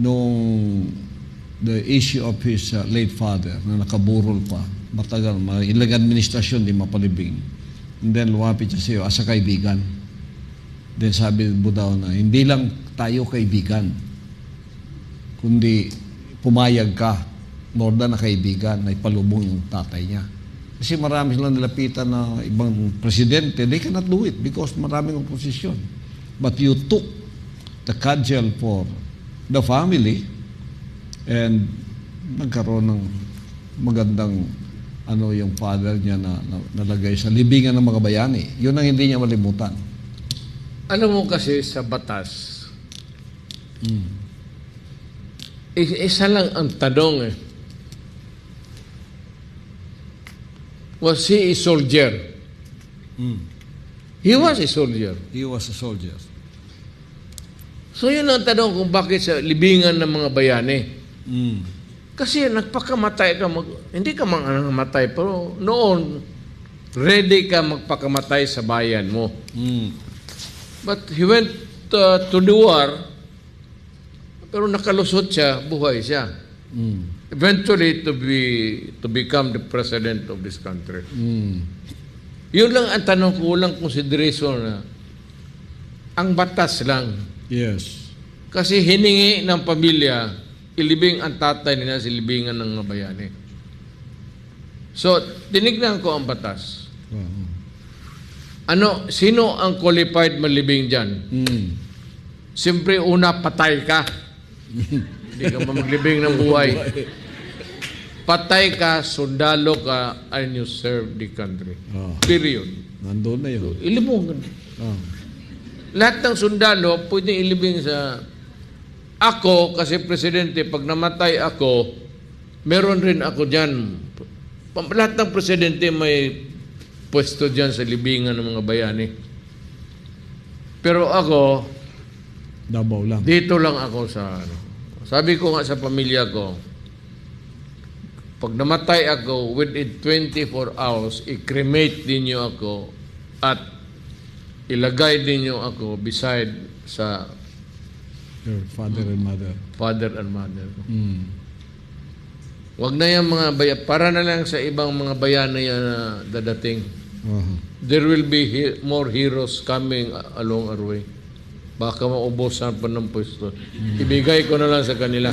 nung the issue of his late father na nakaburol pa, matagal, ilang administrasyon, di mapalibing. And then lumapit siya sa iyo as a kaibigan. Then sabi mo daw na, hindi lang tayo kaibigan, kundi pumayag ka, more than na kaibigan, na ipalubong yung tatay niya. Kasi marami silang nilapitan na ibang presidente, they cannot do it because maraming opposition. But you took the cudgel for the family and nagkaroon ng magandang yung father niya na nalagay sa libingan ng mga bayani. Yun ang hindi niya malimutan. Alam mo kasi sa batas, isa lang ang tanong eh. Was he a soldier? He was a soldier. He was a soldier. So yun ang tanong kung bakit sa libingan ng mga bayani. Kasi nagpakamatay ka, hindi ka mamatay, pero noon, ready ka magpakamatay sa bayan mo. But he went to the war, pero nakalusot siya, buhay siya. Eventually to become the president of this country. Yun lang ang tanong ko, walang consideration na ang batas lang. Yes. Kasi hiningi ng pamilya, ilibing ang tatay nila sa libingan ng mga bayani. So, tinignan ko ang batas. Sino ang qualified malibing dyan? Siyempre, una, patay ka. Hindi ka maglibing ng buhay. Patay ka, sundalo ka, and you serve the country. Period. Nandun na yun. Ilibong. Lahat ng sundalo, pwede ilibing sa... Ako, kasi presidente, pag namatay ako, meron rin ako dyan. Lahat ng presidente may pwesto dyan sa libingan ng mga bayani. Pero ako, Davao lang. dito lang ako sa... Sabi ko nga sa pamilya ko, pag namatay ako, within 24 hours, i-cremate ninyo ako at ilagay ninyo ako beside sa Your father and mother. father and mother. Wag na yung mga bayan, para na lang sa ibang mga bayan na yan na dadating. There will be more heroes coming along our way. Baka maubusan pa ng pwesto. Ibigay ko na lang sa kanila.